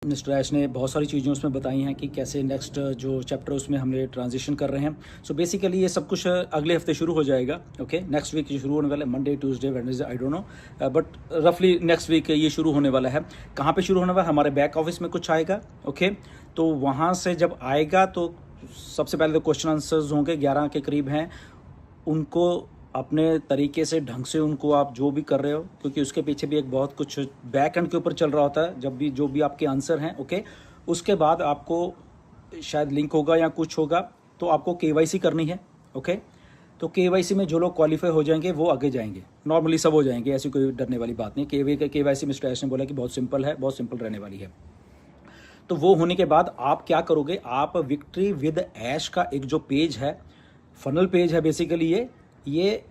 Mister ऐश ने बहुत सारी चीज़ें उसमें बताई हैं कि कैसे नेक्स्ट जो चैप्टर उसमें हमने ट्रांजिशन कर रहे हैं। सो बेसिकली ये सब कुछ अगले हफ्ते शुरू हो जाएगा। ओके, नेक्स्ट वीक शुरू होने वाला है, Monday Tuesday Wednesday, I don't know, but रफली नेक्स्ट वीक ये शुरू होने वाला है। कहाँ पे शुरू होने वाला है? हमारे बैक ऑफिस में कुछ आएगा। ओके, तो वहाँ से जब आएगा तो सबसे पहले तो क्वेश्चन आंसर्स होंगे, 11 के करीब हैं। उनको अपने तरीके से ढंग से उनको आप जो भी कर रहे हो, क्योंकि उसके पीछे भी एक बहुत कुछ बैक एंड के ऊपर चल रहा होता है, जब भी जो भी आपके आंसर हैं। ओके, उसके बाद आपको शायद लिंक होगा या कुछ होगा, तो आपको केवाईसी करनी है। ओके, तो केवाईसी में जो लोग क्वालिफाई हो जाएंगे वो आगे जाएंगे, नॉर्मली सब हो जाएंगे, ऐसी कोई डरने वाली बात नहीं। केवाईसी मिस्टर ऐश ने बोला कि बहुत सिंपल है, बहुत सिंपल रहने वाली है। तो वो होने के बाद आप क्या करोगे, आप विक्ट्री विद ऐश का एक जो पेज है, फनल पेज है बेसिकली, ये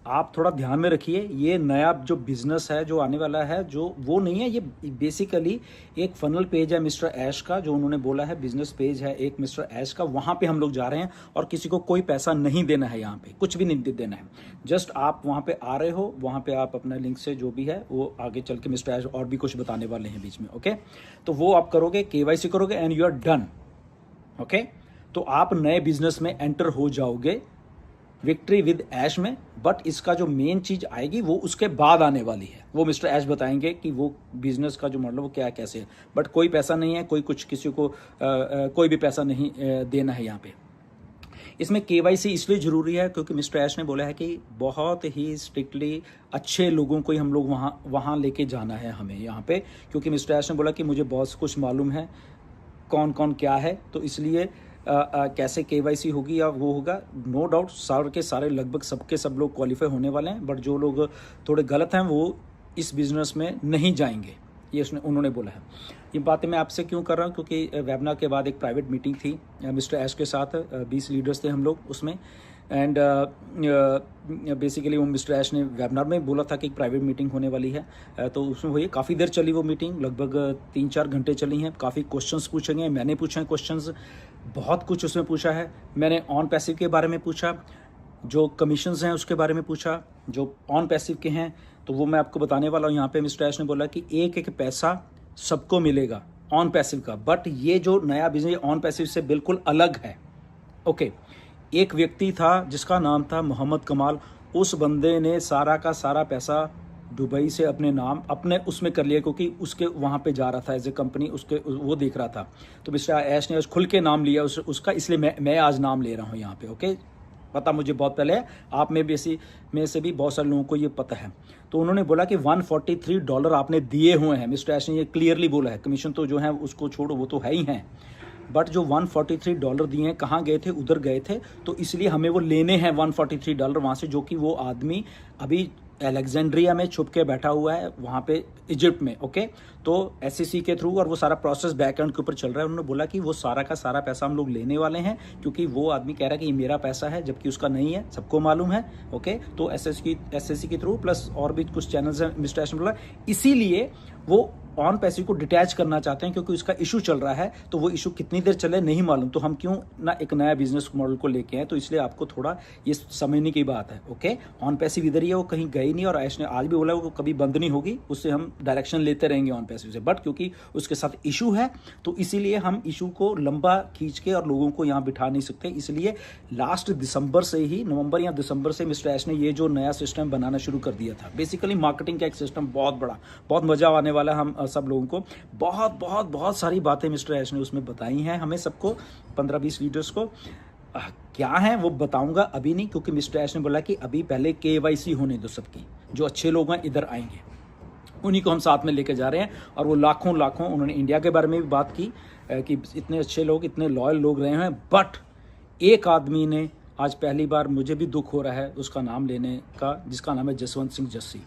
आप थोड़ा ध्यान में रखिए। ये नया जो बिजनेस है जो आने वाला है, जो वो नहीं है, ये बेसिकली एक फनल पेज है मिस्टर ऐश का, जो उन्होंने बोला है बिजनेस पेज है एक मिस्टर ऐश का। वहाँ पे हम लोग जा रहे हैं और किसी को कोई पैसा नहीं देना है, यहाँ पे कुछ भी नहीं देना है। जस्ट आप वहाँ पे आ रहे हो, वहाँ पे आप अपना लिंक से जो भी है वो आगे चल के मिस्टर ऐश और भी कुछ बताने वाले हैं बीच में। ओके, तो वो आप करोगे, केवाईसी करोगे and you are done. Okay, तो आप नए बिजनेस में एंटर हो जाओगे विक्ट्री विद ऐश में। बट इसका जो मेन चीज आएगी वो उसके बाद आने वाली है, वो मिस्टर ऐश बताएंगे कि वो बिजनेस का जो मॉडल वो क्या कैसे है। बट कोई पैसा नहीं है, कोई कुछ किसी को कोई भी पैसा नहीं देना है यहाँ पे। इसमें केवाईसी इसलिए जरूरी है क्योंकि मिस्टर ऐश ने बोला है कि बहुत ही स्ट्रिक्टली अच्छे लोगों को ही हम लोग वहाँ लेके जाना है हमें यहाँ पे, क्योंकि मिस्टर ऐश ने बोला कि मुझे बहुत कुछ मालूम है कौन कौन क्या है, तो इसलिए कैसे केवाईसी होगी या वो होगा। नो डाउट सारे के सारे लगभग सबके सब लोग क्वालिफाई होने वाले हैं, बट जो लोग थोड़े गलत हैं वो इस बिज़नेस में नहीं जाएंगे, ये उन्होंने बोला है। ये बातें मैं आपसे क्यों कर रहा हूँ, क्योंकि वेबिनार के बाद एक प्राइवेट मीटिंग थी मिस्टर ऐश के साथ, 20 लीडर्स थे हम लोग उसमें। एंड बेसिकली वो मिस्टर ऐश ने वेबिनार में बोला था कि एक प्राइवेट मीटिंग होने वाली है, तो उसमें वही काफ़ी देर चली वो मीटिंग, लगभग 3-4 घंटे चली हैं। काफ़ी क्वेश्चंस पूछे गए, मैंने पूछे हैं क्वेश्चंस, बहुत कुछ उसमें पूछा है। मैंने ऑन पैसिव के बारे में पूछा, जो कमीशंस हैं उसके बारे में पूछा, जो ऑन पैसिव के हैं तो वो मैं आपको बताने वाला हूँ। यहाँ पे मिस्टर ऐश ने बोला कि एक एक पैसा सबको मिलेगा ऑन पैसिव का, बट ये जो नया बिजनेस ऑन पैसिव से बिल्कुल अलग है। ओके, एक व्यक्ति था जिसका नाम था मोहम्मद कमाल, उस बंदे ने सारा का सारा पैसा दुबई से अपने नाम अपने उसमें कर लिया, क्योंकि उसके वहाँ पे जा रहा था एज ए कंपनी, उसके वो देख रहा था। तो मिस्टर ऐश ने खुल के नाम लिया उसका, इसलिए मैं आज नाम ले रहा हूँ यहाँ पे। ओके, पता मुझे बहुत पहले है, आप में से भी बहुत सारे लोगों को ये पता है। तो उन्होंने बोला कि $143 आपने दिए हुए हैं, मिस्टर ऐश ने ये क्लियरली बोला है। कमीशन तो जो है उसको छोड़ो, वो तो है ही हैं, बट जो $143 दिए हैं कहाँ गए थे, उधर गए थे, तो इसलिए हमें वो लेने हैं $143 वहाँ से, जो कि वो आदमी अभी अलेक्जेंड्रिया में छुप के बैठा हुआ है वहाँ पे इजिप्ट में। ओके, तो एससीसी के थ्रू, और वो सारा प्रोसेस बैक एंड के ऊपर चल रहा है। उन्होंने बोला कि वो सारा का सारा पैसा हम लोग लेने वाले हैं, क्योंकि वो आदमी कह रहा है कि ये मेरा पैसा है, जबकि उसका नहीं है, सबको मालूम है। ओके, तो एसएससी के थ्रू प्लस और भी कुछ चैनल्स हैं मिस्टर ऐश ने बोला, इसीलिए वो ऑन पैसिव को डिटैच करना चाहते हैं, क्योंकि उसका इशू चल रहा है। तो वो इशू कितनी देर चले नहीं मालूम, तो हम क्यों ना एक नया बिजनेस मॉडल को लेके आए, तो इसलिए आपको थोड़ा ये समझने की बात है। ओके, ऑन पैसिव इधर ही है, वो कहीं गई नहीं, और ऐश ने आज भी बोला वो कभी बंद नहीं होगी, उससे हम डायरेक्शन लेते रहेंगे ऑन पैसिव से। बट क्योंकि उसके साथ इशू है, तो इसीलिए हम इशू को लंबा खींच के और लोगों को यहाँ बिठा नहीं सकते। इसलिए लास्ट दिसंबर से ही, नवंबर या दिसंबर से मिस्टर ऐश ने ये जो नया सिस्टम बनाना शुरू कर दिया था, बेसिकली मार्केटिंग का एक सिस्टम, बहुत बड़ा, बहुत मजा आने वाला हम सब लोगों को। बहुत बहुत बहुत सारी बातें मिस्टर ऐश ने उसमें बताई हैं हमें सबको, 15-20 लीडर्स को। क्या है वो बताऊंगा अभी नहीं, क्योंकि मिस्टर ऐश ने बोला कि अभी पहले केवाईसी होने दो सबकी, जो अच्छे लोग हैं इधर आएंगे, उन्हीं को हम साथ में लेके जा रहे हैं। और वो लाखों लाखों, उन्होंने इंडिया के बारे में भी बात की कि इतने अच्छे लोग, इतने लॉयल लोग रहे हैं, बट एक आदमी ने आज पहली बार, मुझे भी दुख हो रहा है उसका नाम लेने का, जिसका नाम है जसवंत सिंह जस्सी।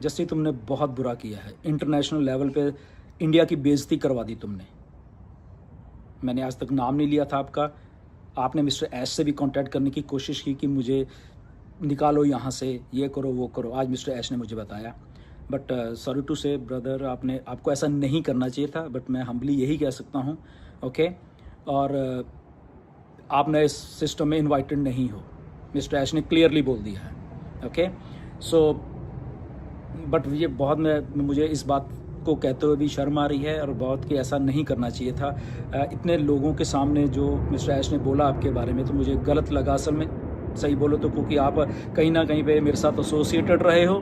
जस्सी, तुमने बहुत बुरा किया है, इंटरनेशनल लेवल पे इंडिया की बेइज्जती करवा दी तुमने। मैंने आज तक नाम नहीं लिया था आपका, आपने मिस्टर ऐश से भी कांटेक्ट करने की कोशिश की कि मुझे निकालो यहाँ से, ये करो वो करो, आज मिस्टर ऐश ने मुझे बताया। बट सॉरी टू से ब्रदर, आपको ऐसा नहीं करना चाहिए था, बट मैं हम्बली यही कह सकता हूँ। ओके, और आप नए सिस्टम में इन्वाइटेड नहीं हो, मिस्टर ऐश ने क्लियरली बोल दिया है। ओके, सो बट ये बहुत मुझे इस बात को कहते हुए भी शर्म आ रही है और बहुत कि ऐसा नहीं करना चाहिए था। इतने लोगों के सामने जो मिस्टर ऐश ने बोला आपके बारे में तो मुझे गलत लगा असल में, सही बोलो तो, क्योंकि आप कहीं ना कहीं पे मेरे साथ एसोसिएटेड रहे हो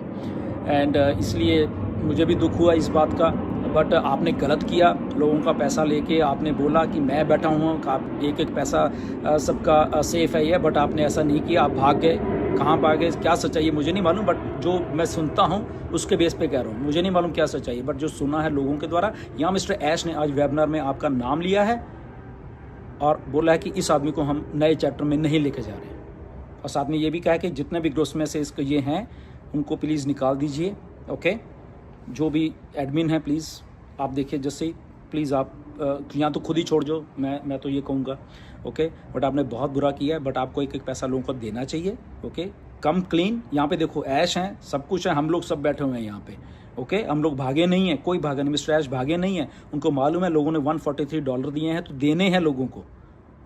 एंड इसलिए मुझे भी दुख हुआ इस बात का। बट आपने गलत किया, लोगों का पैसा लेके आपने बोला कि मैं बैठा हूँ, आप एक एक पैसा सबका सेफ है ये, बट आपने ऐसा नहीं किया, आप भाग गए। कहाँ भाग गए, क्या सच्चाई है मुझे नहीं मालूम, बट जो मैं सुनता हूँ उसके बेस पे कह रहा हूँ, मुझे नहीं मालूम क्या सच्चाई है, बट जो सुना है लोगों के द्वारा। यहाँ मिस्टर ऐश ने आज वेबिनार में आपका नाम लिया है और बोला है कि इस आदमी को हम नए चैप्टर में नहीं लेके जा रहे हैं, और साथ में ये भी कहा है कि जितने भी ग्रोस में से इसके ये हैं उनको प्लीज़ निकाल दीजिए। ओके, जो भी एडमिन है प्लीज़ आप देखिए, जैसे प्लीज़ आप या तो खुद ही छोड़ दो, मैं तो ये कहूँगा। ओके, बट आपने बहुत बुरा किया है, बट आपको एक एक पैसा लोगों को देना चाहिए। ओके, कम क्लीन। यहाँ पे देखो ऐश हैं, सब कुछ है, हम लोग सब बैठे हुए हैं यहाँ पे। ओके, हम लोग भागे नहीं हैं, कोई भागा नहीं, मिस्टर ऐश भागे नहीं है। उनको मालूम है लोगों ने $143 दिए हैं तो देने हैं लोगों को,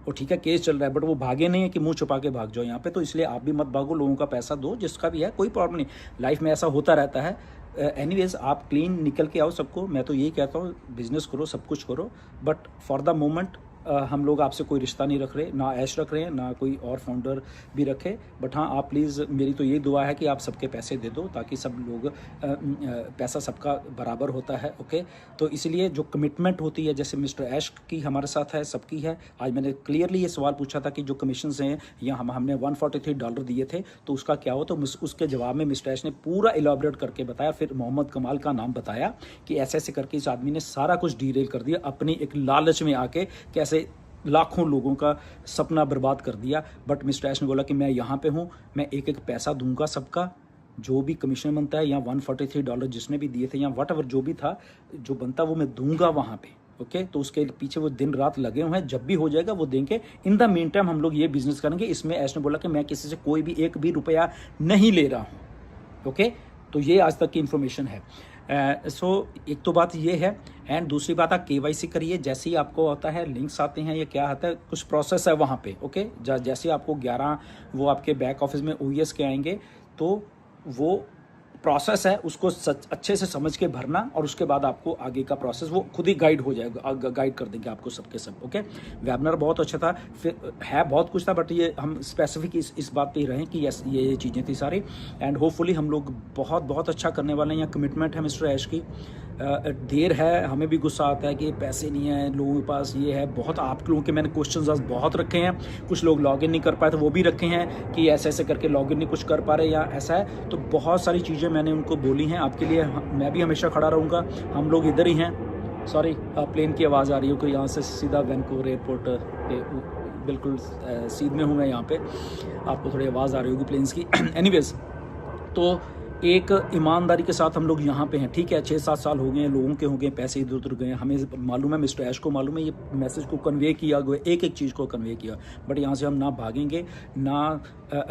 और ठीक है केस चल रहा है, बट वो भागे नहीं है कि मुंह छुपा के भाग जाओ यहाँ पे। तो इसलिए आप भी मत भागो, लोगों का पैसा दो, जिसका भी है, कोई प्रॉब्लम नहीं, लाइफ में ऐसा होता रहता है। एनीवेज आप क्लीन निकल के आओ सबको, मैं तो यही कहता हूँ, बिजनेस करो, सब कुछ करो, बट फॉर द मोमेंट हम लोग आपसे कोई रिश्ता नहीं रख रहे, ना ऐश रख रहे हैं, ना कोई और फाउंडर भी रखे। बट हाँ, आप प्लीज़, मेरी तो यही दुआ है कि आप सबके पैसे दे दो ताकि सब लोग पैसा सबका बराबर होता है। ओके, तो इसलिए जो कमिटमेंट होती है, जैसे मिस्टर ऐश की हमारे साथ है, सबकी है। आज मैंने क्लियरली ये सवाल पूछा था कि जो कमीशन हैं या हमने $143 दिए थे तो उसका क्या हो, तो उसके जवाब में मिस्टर ऐश ने पूरा इलाबरेट करके बताया। फिर मोहम्मद कमाल का नाम बताया कि ऐसे ऐसे करके इस आदमी ने सारा कुछ डिटेल कर दिया, अपनी एक लालच में आके कैसे लाखों लोगों का सपना बर्बाद कर दिया। बट मिस्टर ऐश ने बोला कि मैं यहाँ पे हूँ, मैं एक एक पैसा दूंगा सबका, जो भी कमीशन बनता है, या $143 जिसने भी दिए थे या वट एवर जो भी था, जो बनता वो मैं दूंगा वहाँ पे। ओके, तो उसके पीछे वो दिन रात लगे हुए हैं, जब भी हो जाएगा वो देंगे। इन द मीन टाइम हम लोग ये बिजनेस करेंगे। इसमें ऐश ने बोला कि मैं किसी से कोई भी एक भी रुपया नहीं ले रहा हूँ। ओके, तो ये आज तक की इंफॉर्मेशन है। सो एक तो बात ये है, एंड दूसरी बात आप KYC करिए। जैसे ही आपको आता है लिंक्स आते हैं, ये क्या आता है, कुछ प्रोसेस है वहाँ पे। ओके, जैसे आपको 11 वो आपके बैक ऑफिस में OES के आएंगे, तो वो प्रोसेस है, उसको अच्छे से समझ के भरना, और उसके बाद आपको आगे का प्रोसेस वो खुद ही गाइड हो जाएगा, गाइड कर देंगे आपको सबके सब। ओके, वेबिनार बहुत अच्छा था, फिर है बहुत कुछ था, बट ये हम स्पेसिफिक इस बात पे ही रहें कि यस ये चीज़ें थी सारी। एंड होपफुली हम लोग बहुत बहुत अच्छा करने वाले हैं। यहाँ कमिटमेंट है मिस्टर ऐश की। देर है, हमें भी गुस्सा आता है कि पैसे नहीं है लोगों के पास, ये है बहुत। आप लोगों के मैंने क्वेश्चंस आज बहुत रखे हैं, कुछ लोग लॉगिन नहीं कर पाए तो वो भी रखे हैं कि ऐसे ऐसे करके लॉगिन नहीं कुछ कर पा रहे या ऐसा है। तो बहुत सारी चीज़ें मैंने उनको बोली हैं आपके लिए, मैं भी हमेशा खड़ा रहूँगा। हम लोग इधर ही हैं। सॉरी, प्लेन की आवाज़ आ रही है कि यहाँ से सीधा वैंकूवर एयरपोर्ट पे बिल्कुल सीध में हूँ मैं यहाँ पे, आपको थोड़ी आवाज़ आ रही होगी प्लेन्स की। एनीवेज, तो एक ईमानदारी के साथ हम लोग यहाँ पे हैं, ठीक है। 6-7 साल हो गए हैं, लोगों के हो गए, पैसे इधर उधर गए, हमें मालूम है, मिस्टर ऐश को मालूम है, ये मैसेज को कन्वे किया गया, एक एक चीज़ को कन्वे किया। बट यहाँ से हम ना भागेंगे, ना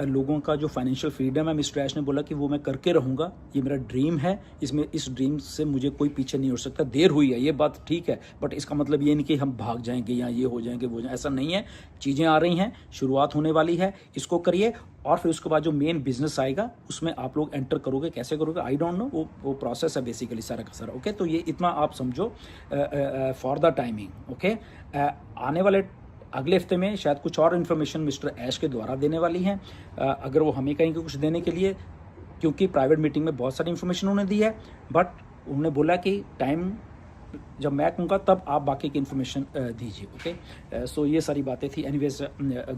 लोगों का जो फाइनेंशियल फ्रीडम है, मिस्टर ऐश ने बोला कि वो मैं करके रहूँगा, ये मेरा ड्रीम है, इसमें इस ड्रीम से मुझे कोई पीछे नहीं हो सकता। देर हुई है ये बात ठीक है, बट इसका मतलब ये नहीं कि हम भाग जाएंगे या ये हो जाएंगे वो जाएंगे, ऐसा नहीं है। चीज़ें आ रही हैं, शुरुआत होने वाली है, इसको करिए, और फिर उसके बाद जो मेन बिजनेस आएगा उसमें आप लोग एंटर करोगे। कैसे करोगे आई डोंट नो, वो प्रोसेस है बेसिकली सारा का सारा। ओके, तो ये इतना आप समझो फॉर द टाइमिंग। ओके, आने वाले अगले हफ्ते में शायद कुछ और इन्फॉर्मेशन मिस्टर ऐश के द्वारा देने वाली हैं, अगर वो हमें कहेंगे कुछ देने के लिए, क्योंकि प्राइवेट मीटिंग में बहुत सारी इन्फॉर्मेशन उन्होंने दी है, बट उन्होंने बोला कि टाइम जब मैं कहूँगा तब आप बाकी की इन्फॉर्मेशन दीजिए। ओके, सो ये सारी बातें थी। Anyways,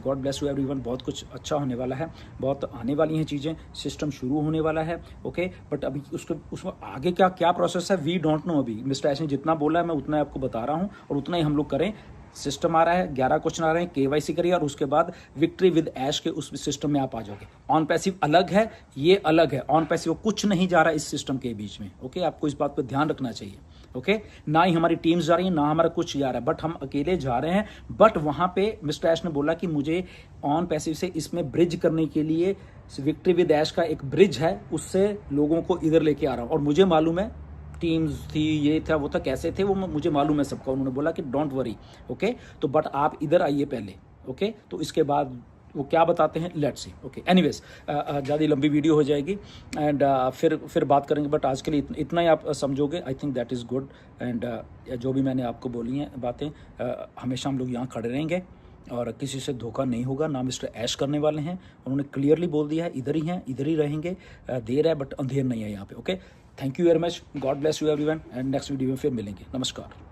God bless you everyone. बहुत कुछ अच्छा होने वाला है, बहुत आने वाली हैं चीज़ें, सिस्टम शुरू होने वाला है। ओके, बट अभी उसमें आगे क्या क्या प्रोसेस है वी डोंट नो। अभी मिस्टर ऐश ने जितना बोला है मैं उतना आपको बता रहा हूँ, और उतना ही हम लोग करें। सिस्टम आ रहा है, 11 क्वेश्चन आ रहे हैं, KYC करिए, और उसके बाद विक्ट्री विद ऐश के उस सिस्टम में आप आ जाओगे। ऑन पैसिव अलग है, ये अलग है। ऑन पैसिव कुछ नहीं जा रहा इस सिस्टम के बीच में। ओके, आपको इस बात पर ध्यान रखना चाहिए। ओके, ना ही हमारी टीम्स जा रही है, ना हमारा कुछ जा रहा है, बट हम अकेले जा रहे हैं। बट वहां पे मिस्टर ऐश ने बोला कि मुझे ऑन पैसिव से इसमें ब्रिज करने के लिए विक्ट्री विद ऐश का एक ब्रिज है, उससे लोगों को इधर लेके आ रहा हूं। और मुझे मालूम है टीम्स थी, ये था वो था, कैसे थे वो मुझे मालूम है सबका। उन्होंने बोला कि डोंट वरी। ओके, तो बट आप इधर आइए पहले। ओके, तो इसके बाद वो क्या बताते हैं, लेट्स सी। ओके, एनीवेज ज़्यादा लंबी वीडियो हो जाएगी एंड फिर बात करेंगे, बट आज के लिए इतना ही आप समझोगे, I think that is good. And जो भी मैंने आपको बोली हैं बातें, हमेशा हम लोग यहाँ खड़े रहेंगे और किसी से धोखा नहीं होगा, ना मिस्टर ऐश करने वाले हैं। उन्होंने क्लियरली बोल दिया है, इधर ही हैं, इधर ही रहेंगे। देर है बट अंधेर नहीं है यहाँ पे। Okay, thank you very much, God bless you everyone, and next video में फिर मिलेंगे। नमस्कार।